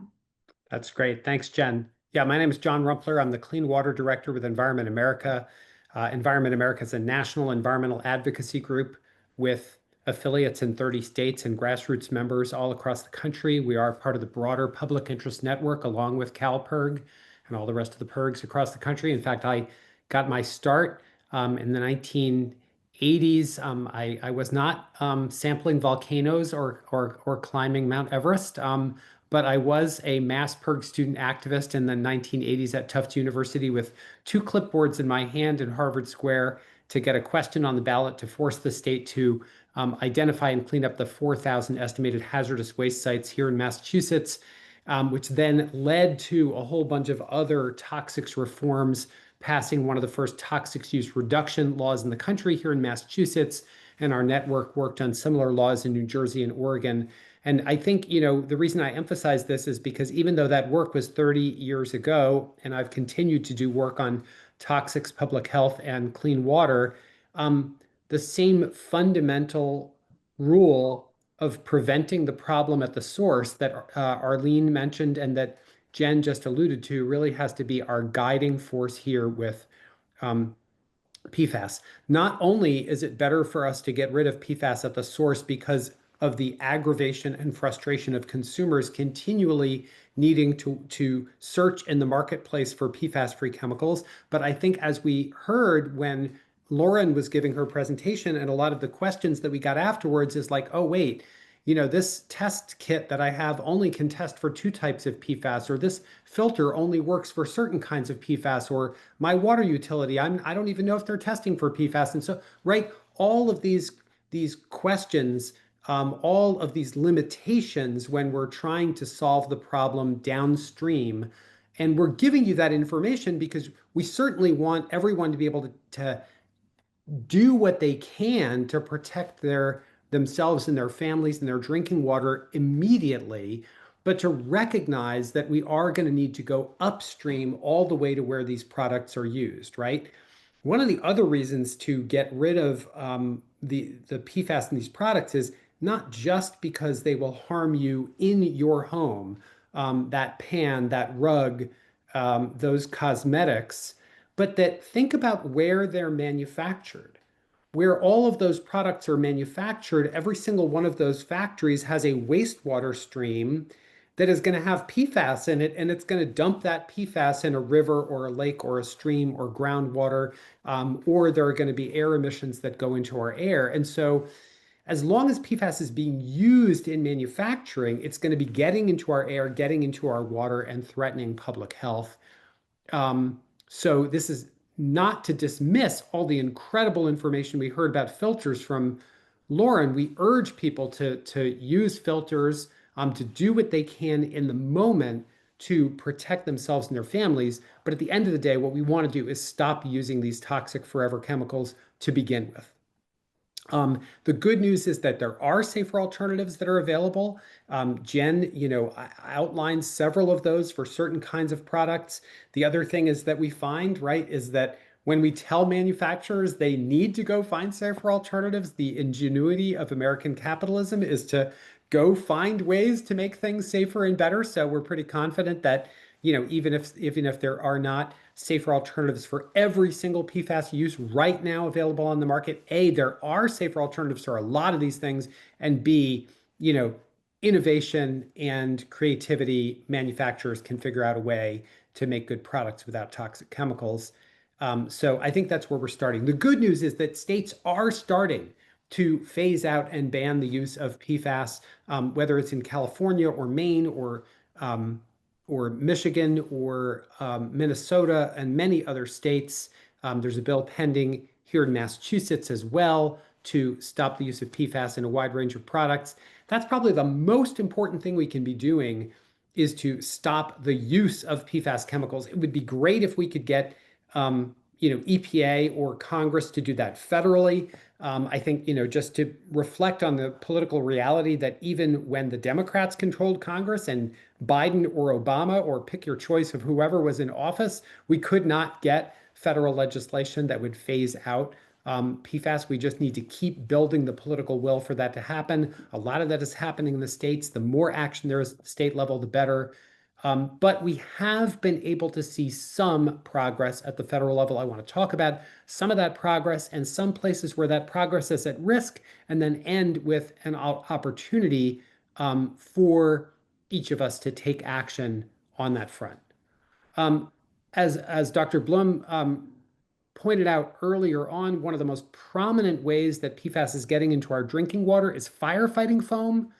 That's great. Thanks, Jen. Yeah, my name is John Rumpler. I'm the Clean Water Director with Environment America. Environment America is a national environmental advocacy group with affiliates in 30 states and grassroots members all across the country. We are part of the broader public interest network along with CalPIRG and all the rest of the PIRGs across the country. In fact, I got my start in the 1980s. I was not sampling volcanoes or climbing Mount Everest. But I was a mass PIRG student activist in the 1980s at Tufts University with 2 clipboards in my hand in Harvard Square to get a question on the ballot to force the state to identify and clean up the 4,000 estimated hazardous waste sites here in Massachusetts, which then led to a whole bunch of other toxics reforms, passing one of the first toxics use reduction laws in the country here in Massachusetts. And our network worked on similar laws in New Jersey and Oregon. And I think, the reason I emphasize this is because even though that work was 30 years ago, and I've continued to do work on toxics, public health, and clean water, the same fundamental rule of preventing the problem at the source that Arlene mentioned and that Jen just alluded to really has to be our guiding force here with um, PFAS. Not only is it better for us to get rid of PFAS at the source because of the aggravation and frustration of consumers continually needing to search in the marketplace for PFAS-free chemicals, but I think as we heard when Lauren was giving her presentation and a lot of the questions that we got afterwards is like, oh, wait, this test kit that I have only can test for 2 types of PFAS, or this filter only works for certain kinds of PFAS, or my water utility, I don't even know if they're testing for PFAS. And so, right, all of these questions, all of these limitations when we're trying to solve the problem downstream. And we're giving you that information because we certainly want everyone to be able to do what they can to protect themselves and their families and their drinking water immediately, but to recognize that we are going to need to go upstream all the way to where these products are used, right? One of the other reasons to get rid of the PFAS in these products is not just because they will harm you in your home, that pan, that rug, those cosmetics, but that think about where they're manufactured. Where all of those products are manufactured, every single one of those factories has a wastewater stream that is going to have PFAS in it, and it's going to dump that PFAS in a river or a lake or a stream or groundwater, or there are going to be air emissions that go into our air. And so as long as PFAS is being used in manufacturing, it's going to be getting into our air, getting into our water, and threatening public health. So this is not to dismiss all the incredible information we heard about filters from Lauren. We urge people to use filters, to do what they can in the moment to protect themselves and their families. But at the end of the day, what we want to do is stop using these toxic forever chemicals to begin with. The good news is that there are safer alternatives that are available. Jen, outlines several of those for certain kinds of products. The other thing is that we find, right, is that when we tell manufacturers they need to go find safer alternatives, the ingenuity of American capitalism is to go find ways to make things safer and better. So we're pretty confident that, even if there are not safer alternatives for every single PFAS use right now available on the market, A, there are safer alternatives for a lot of these things, and B, innovation and creativity, manufacturers can figure out a way to make good products without toxic chemicals. So I think that's where we're starting. The good news is that states are starting to phase out and ban the use of PFAS, whether it's in California or Maine or Michigan or Minnesota and many other states. There's a bill pending here in Massachusetts as well to stop the use of PFAS in a wide range of products. That's probably the most important thing we can be doing, is to stop the use of PFAS chemicals. It would be great if we could get EPA or Congress to do that federally. I think, just to reflect on the political reality that even when the Democrats controlled Congress and Biden or Obama, or pick your choice of whoever was in office, we could not get federal legislation that would phase out PFAS. We just need to keep building the political will for that to happen. A lot of that is happening in the states. The more action there is at the state level, the better. But we have been able to see some progress at the federal level. I want to talk about some of that progress and some places where that progress is at risk, and then end with an opportunity for each of us to take action on that front. As Dr. Blum pointed out earlier on, one of the most prominent ways that PFAS is getting into our drinking water is firefighting foam,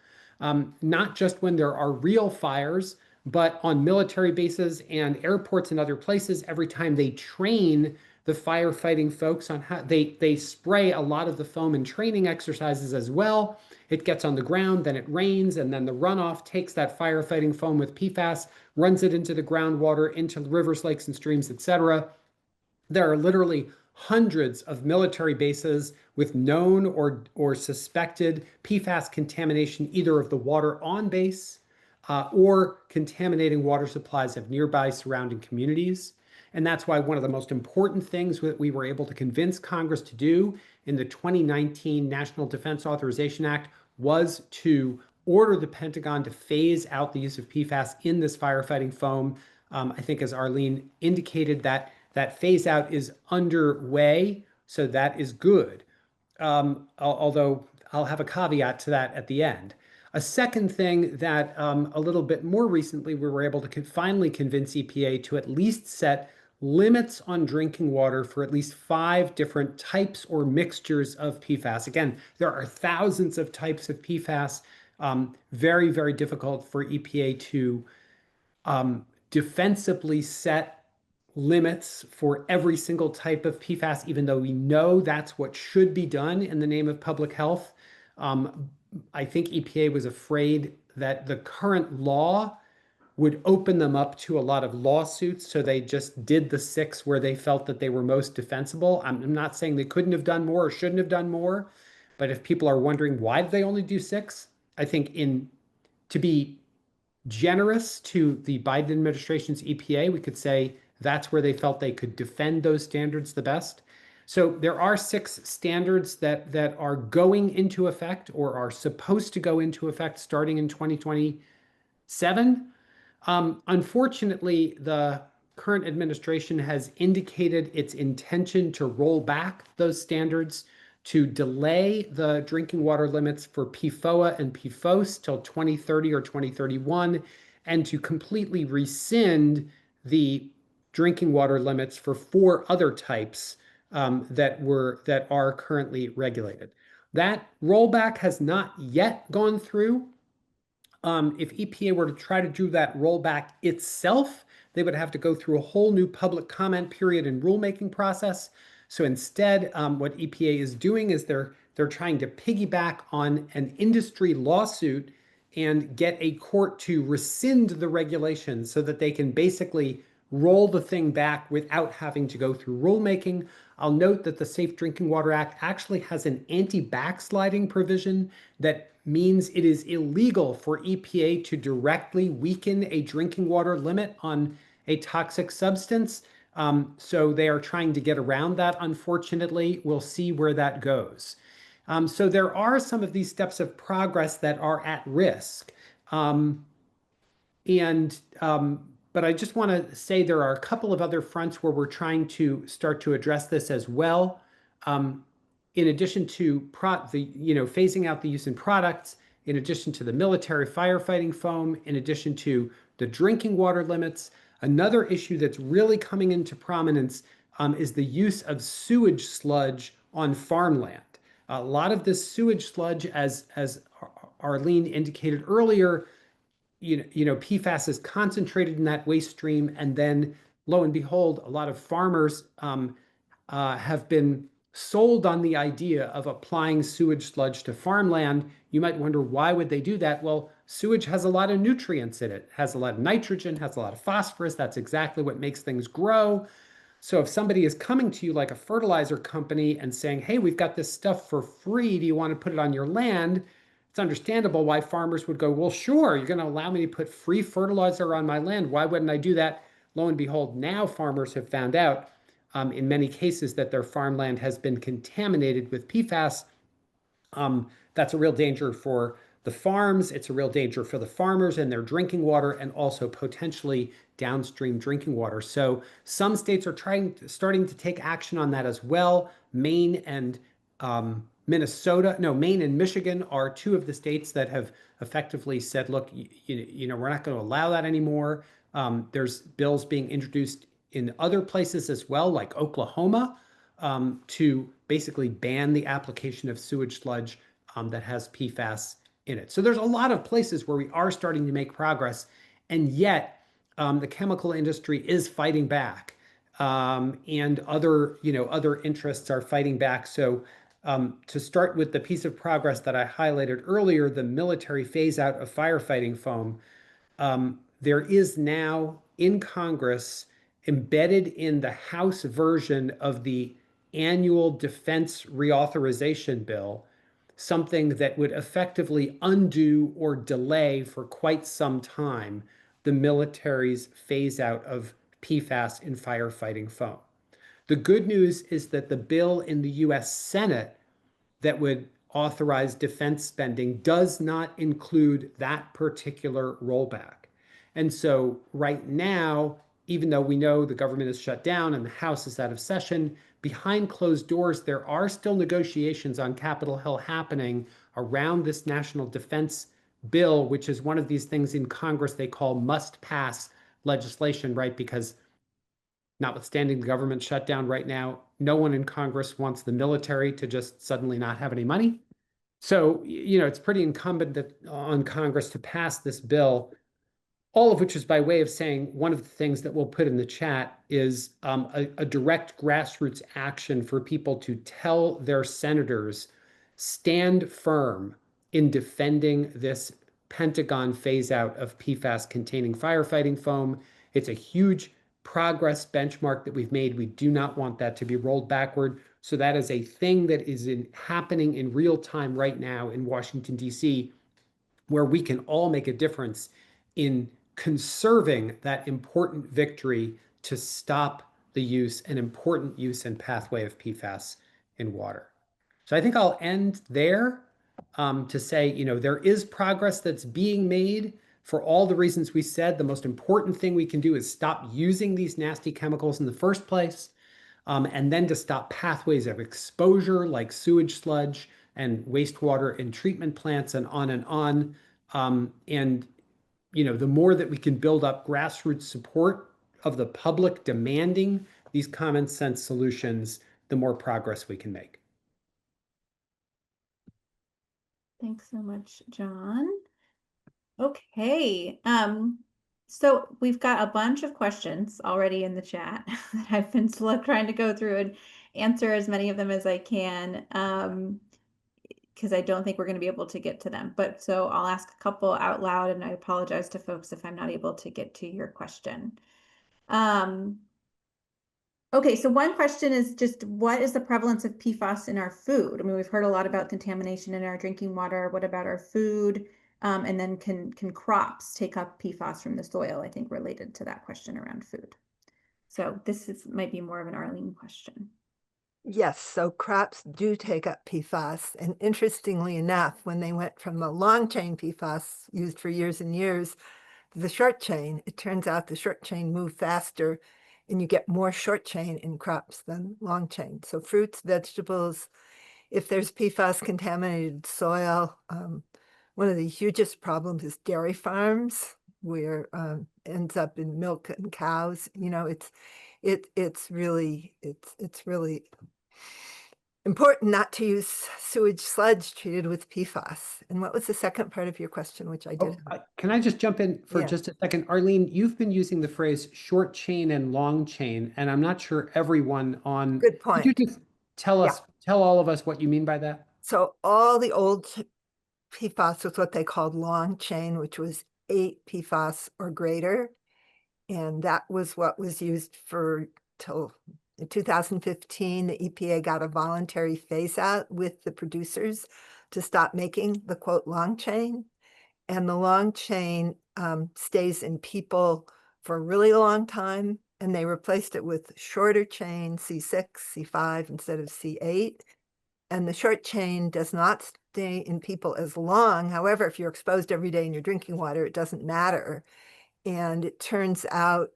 not just when there are real fires, but on military bases and airports and other places. Every time they train the firefighting folks on how they spray a lot of the foam in training exercises as well. It gets on the ground, then it rains, and then the runoff takes that firefighting foam with PFAS, runs it into the groundwater, into rivers, lakes, and streams, etc. There are literally hundreds of military bases with known or suspected PFAS contamination, either of the water on base or contaminating water supplies of nearby surrounding communities. And that's why one of the most important things that we were able to convince Congress to do in the 2019 National Defense Authorization Act was to order the Pentagon to phase out the use of PFAS in this firefighting foam. I think, as Arlene indicated, that phase out is underway, so that is good. Although I'll have a caveat to that at the end. A second thing that a little bit more recently we were able to finally convince EPA to at least set limits on drinking water for at least 5 different types or mixtures of PFAS. Again, there are thousands of types of PFAS. Very, very difficult for EPA to defensively set limits for every single type of PFAS, even though we know that's what should be done in the name of public health. I think EPA was afraid that the current law would open them up to a lot of lawsuits, so they just did the 6 where they felt that they were most defensible. I'm not saying they couldn't have done more or shouldn't have done more, but if people are wondering why did they only do 6, I think to be generous to the Biden administration's EPA, we could say that's where they felt they could defend those standards the best. So there are 6 standards that are going into effect or are supposed to go into effect starting in 2027. Unfortunately, the current administration has indicated its intention to roll back those standards, to delay the drinking water limits for PFOA and PFOS till 2030 or 2031, and to completely rescind the drinking water limits for 4 other types that are currently regulated. That rollback has not yet gone through. If EPA were to try to do that rollback itself, they would have to go through a whole new public comment period and rulemaking process. So instead, what EPA is doing is they're trying to piggyback on an industry lawsuit and get a court to rescind the regulations so that they can basically roll the thing back without having to go through rulemaking. I'll note that the Safe Drinking Water Act actually has an anti-backsliding provision that means it is illegal for EPA to directly weaken a drinking water limit on a toxic substance. So they are trying to get around that, unfortunately. We'll see where that goes. So there are some of these steps of progress that are at risk. But I just want to say there are a couple of other fronts where we're trying to start to address this as well. In addition to phasing out the use in products, in addition to the military firefighting foam, in addition to the drinking water limits, another issue that's really coming into prominence is the use of sewage sludge on farmland. A lot of this sewage sludge, as Arlene indicated earlier, PFAS is concentrated in that waste stream, and then lo and behold, a lot of farmers have been sold on the idea of applying sewage sludge to farmland. You might wonder, why would they do that? Well, sewage has a lot of nutrients in it, has a lot of nitrogen, has a lot of phosphorus. That's exactly what makes things grow. So if somebody is coming to you like a fertilizer company and saying, hey, we've got this stuff for free, do you want to put it on your land? It's understandable why farmers would go, well, sure, you're going to allow me to put free fertilizer on my land. Why wouldn't I do that? Lo and behold, now farmers have found out in many cases that their farmland has been contaminated with PFAS. That's a real danger for the farms. It's a real danger for the farmers and their drinking water, and also potentially downstream drinking water. So some states are starting to take action on that as well. Maine and Maine and Michigan are 2 of the states that have effectively said, look, we're not going to allow that anymore. There's bills being introduced in other places as well, like Oklahoma, to basically ban the application of sewage sludge that has PFAS in it. So there's a lot of places where we are starting to make progress, and yet the chemical industry is fighting back, and other interests are fighting back. So to start with the piece of progress that I highlighted earlier, the military phase out of firefighting foam, there is now in Congress, embedded in the House version of the annual defense reauthorization bill, something that would effectively undo or delay for quite some time the military's phase out of PFAS in firefighting foam. The good news is that the bill in the US Senate that would authorized defense spending does not include that particular rollback. And so right now, even though we know the government is shut down and the House is out of session, behind closed doors, there are still negotiations on Capitol Hill happening around this national defense bill, which is one of these things in Congress they call must pass legislation, right? Because notwithstanding the government shutdown right now, no one in Congress wants the military to just suddenly not have any money. So, it's pretty incumbent on Congress to pass this bill, all of which is by way of saying one of the things that we'll put in the chat is a direct grassroots action for people to tell their senators, stand firm in defending this Pentagon phase out of PFAS containing firefighting foam. It's a huge progress benchmark that we've made. We do not want that to be rolled backward. So that is a thing that is happening in real time right now in Washington, D.C., where we can all make a difference in conserving that important victory to stop the use, an important use and pathway of PFAS in water. So I think I'll end there to say, there is progress that's being made for all the reasons we said. The most important thing we can do is stop using these nasty chemicals in the first place, and then to stop pathways of exposure like sewage sludge and wastewater in treatment plants and on and on. And the more that we can build up grassroots support of the public demanding these common sense solutions, the more progress we can make. Thanks so much, John. Okay. So we've got a bunch of questions already in the chat that I've been trying to go through and answer as many of them as I can. Because I don't think we're going to be able to get to them. But so I'll ask a couple out loud, and I apologize to folks if I'm not able to get to your question. Okay, so one question is just what is the prevalence of PFAS in our food? I mean, we've heard a lot about contamination in our drinking water. What about our food? And then can crops take up PFAS from the soil? I think related to that question around food. So might be more of an Arlene question. Yes, so crops do take up PFAS. And interestingly enough, when they went from the long chain PFAS used for years and years to the short chain, it turns out the short chain moved faster and you get more short chain in crops than long chain. So fruits, vegetables, if there's PFAS contaminated soil, one of the hugest problems is dairy farms where ends up in milk and cows. It's really important not to use sewage sludge treated with PFAS. And what was the second part of your question, which I did? Can I just jump in for just a second? Arlene, you've been using the phrase short chain and long chain, and I'm not sure everyone on. Good point. Could you just tell all of us what you mean by that? So all the old PFAS was what they called long chain, which was 8 PFAS or greater. And that was what was used till in 2015, the EPA got a voluntary phase out with the producers to stop making the quote long chain. And the long chain stays in people for a really long time. And they replaced it with shorter chain, C6, C5 instead of C8. And the short chain does not stay in people as long. However, if you're exposed every day in your drinking water, it doesn't matter. And it turns out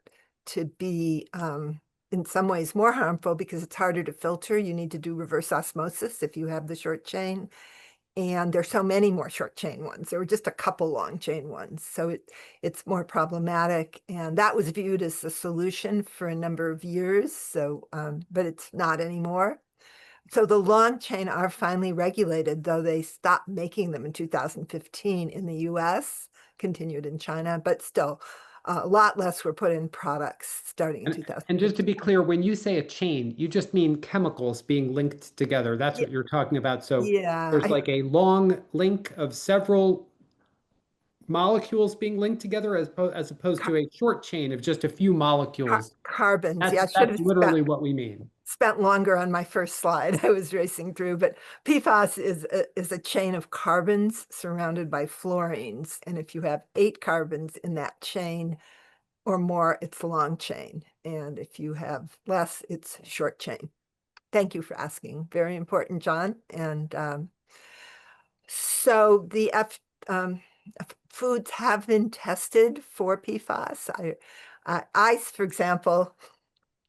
to be in some ways more harmful because it's harder to filter. You need to do reverse osmosis if you have the short chain. And there's so many more short chain ones. There were just a couple long chain ones. So it's more problematic. And that was viewed as the solution for a number of years. So, but it's not anymore. So the long chain are finally regulated, though they stopped making them in 2015 in the US, continued in China, but still a lot less were put in products starting in 2015. And just to be clear, when you say a chain, you just mean chemicals being linked together. That's what you're talking about. So there's like a long link of several molecules being linked together as opposed to a short chain of just a few molecules. Carbons. That's literally what we mean. Spent longer on my first slide. I was racing through, but PFAS is a chain of carbons surrounded by fluorines. And if you have 8 carbons in that chain or more, it's long chain. And if you have less, it's short chain. Thank you for asking. Very important, John. And So the foods have been tested for PFAS. Ice, for example,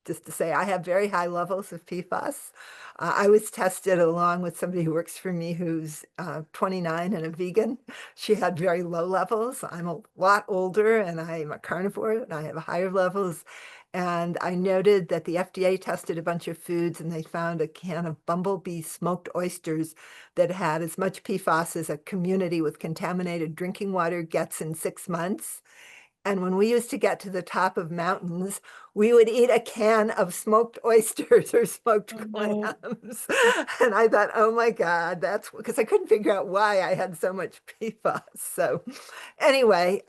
just to say I have very high levels of PFAS. I was tested along with somebody who works for me who's 29 and a vegan. She had very low levels. I'm a lot older and I'm a carnivore and I have higher levels. And I noted that the FDA tested a bunch of foods and they found a can of Bumblebee smoked oysters that had as much PFAS as a community with contaminated drinking water gets in 6 months. And when we used to get to the top of mountains, we would eat a can of smoked oysters or smoked Oh, no. clams. And I thought, oh my God, that's because I couldn't figure out why I had so much PFAS. So anyway,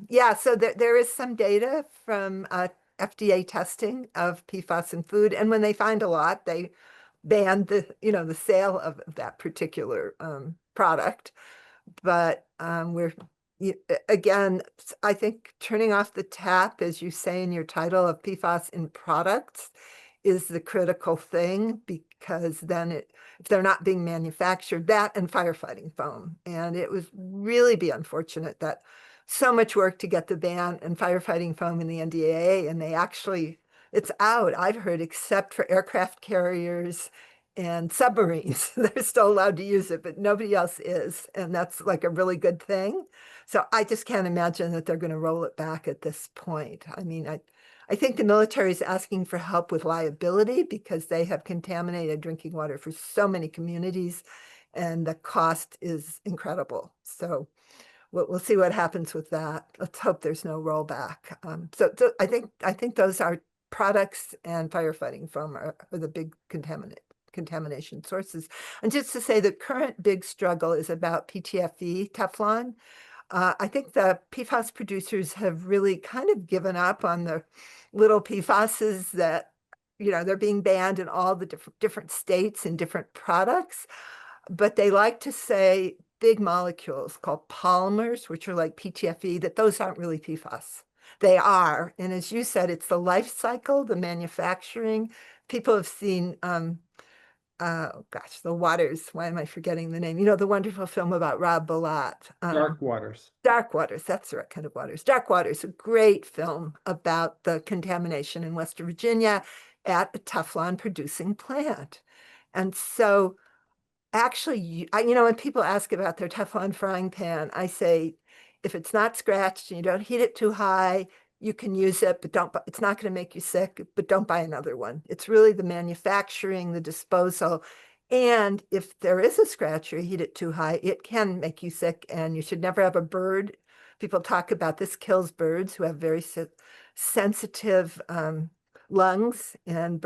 yeah, so there is some data from FDA testing of PFAS in food. And when they find a lot, they ban the sale of that particular product. But again, I think turning off the tap, as you say in your title, of PFAS in products is the critical thing, because then if they're not being manufactured, that and firefighting foam. And it would really be unfortunate that so much work to get the ban and firefighting foam in the NDAA, and it's out, I've heard, except for aircraft carriers and submarines. They're still allowed to use it, but nobody else is. And that's like a really good thing. So I just can't imagine that they're going to roll it back at this point. I mean, I think the military is asking for help with liability because they have contaminated drinking water for so many communities, and the cost is incredible. So we'll see what happens with that. Let's hope there's no rollback. So I think those are products, and firefighting foam are the big contamination sources. And just to say, the current big struggle is about PTFE, Teflon. I think the PFAS producers have really kind of given up on the little PFASs that, they're being banned in all the different states and different products. But they like to say big molecules called polymers, which are like PTFE, that those aren't really PFAS. They are. And as you said, it's the life cycle, the manufacturing. People have seen gosh, The Waters. Why am I forgetting the name? The wonderful film about Rob Bolat. Dark waters. Dark Waters, that's the right kind of waters. Dark Waters, a great film about the contamination in West Virginia at a Teflon producing plant. And so actually, when people ask about their Teflon frying pan, I say, if it's not scratched and you don't heat it too high, you can use it, but it's not going to make you sick, but don't buy another one. It's really the manufacturing, the disposal. And if there is a scratch or you heat it too high, it can make you sick, and you should never have a bird. People talk about this kills birds who have very sensitive lungs, and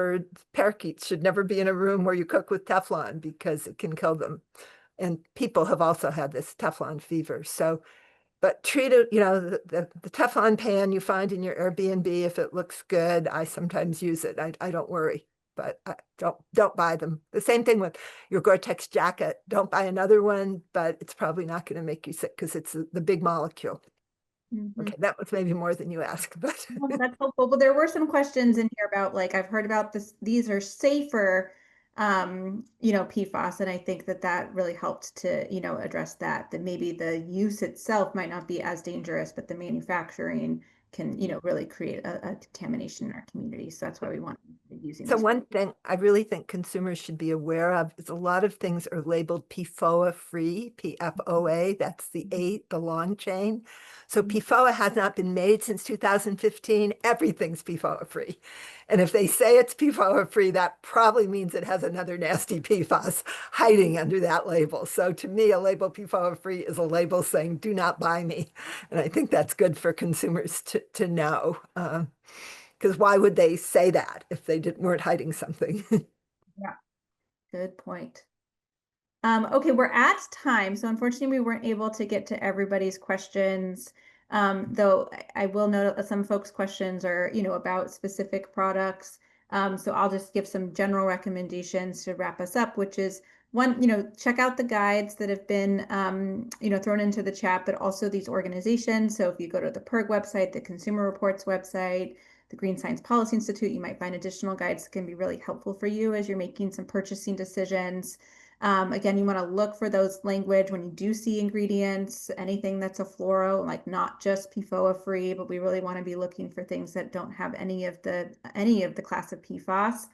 parakeets should never be in a room where you cook with Teflon because it can kill them. And people have also had this Teflon fever. So, but treat it, the Teflon pan you find in your Airbnb, if it looks good, I sometimes use it. I don't worry, but don't buy them. The same thing with your Gore-Tex jacket. Don't buy another one, but it's probably not going to make you sick because it's the big molecule. Mhm. Okay, that was maybe more than you asked, but Well, that's helpful. But there were some questions in here about, like, I've heard about this, these are safer, PFAS, and I think that really helped to, address that maybe the use itself might not be as dangerous, but the manufacturing can, really create a contamination in our community. So that's why we want to be using so this. one thing I really think consumers should be aware of is a lot of things are labeled PFOA free, PFOA, that's the long chain. So PFOA has not been made since 2015. Everything's PFOA free. And if they say it's PFOA free, that probably means it has another nasty PFAS hiding under that label. So to me, a label PFOA free is a label saying, do not buy me. And I think that's good for consumers to know. Because why would they say that if they weren't hiding something? Yeah, good point. Okay, we're at time, so unfortunately we weren't able to get to everybody's questions. Though I will note that some folks' questions are, about specific products. So I'll just give some general recommendations to wrap us up, which is one, check out the guides that have been, thrown into the chat, but also these organizations. So if you go to the PIRG website, the Consumer Reports website, the Green Science Policy Institute, you might find additional guides that can be really helpful for you as you're making some purchasing decisions. Again, you want to look for those language when you do see ingredients, anything that's a fluoro, like not just PFOA free, but we really want to be looking for things that don't have any of the class of PFAS.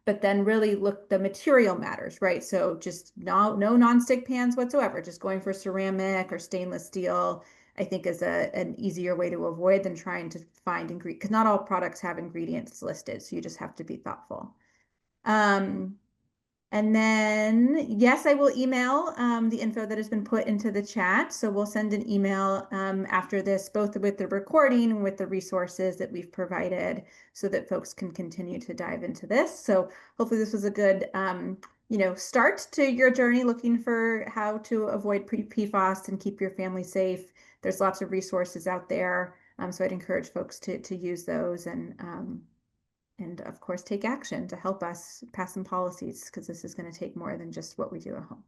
But then really look, the material matters, right? So just no nonstick pans whatsoever, just going for ceramic or stainless steel, I think is an easier way to avoid than trying to find ingredients, because not all products have ingredients listed, so you just have to be thoughtful. And then, yes, I will email the info that has been put into the chat. So we'll send an email after this, both with the recording and with the resources that we've provided so that folks can continue to dive into this. So hopefully this was a good, start to your journey looking for how to avoid PFAS and keep your family safe. There's lots of resources out there. So I'd encourage folks to use those and of course take action to help us pass some policies, because this is going to take more than just what we do at home.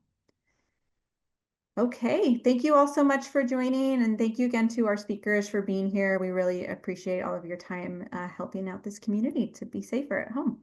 Okay, thank you all so much for joining, and thank you again to our speakers for being here. We really appreciate all of your time helping out this community to be safer at home.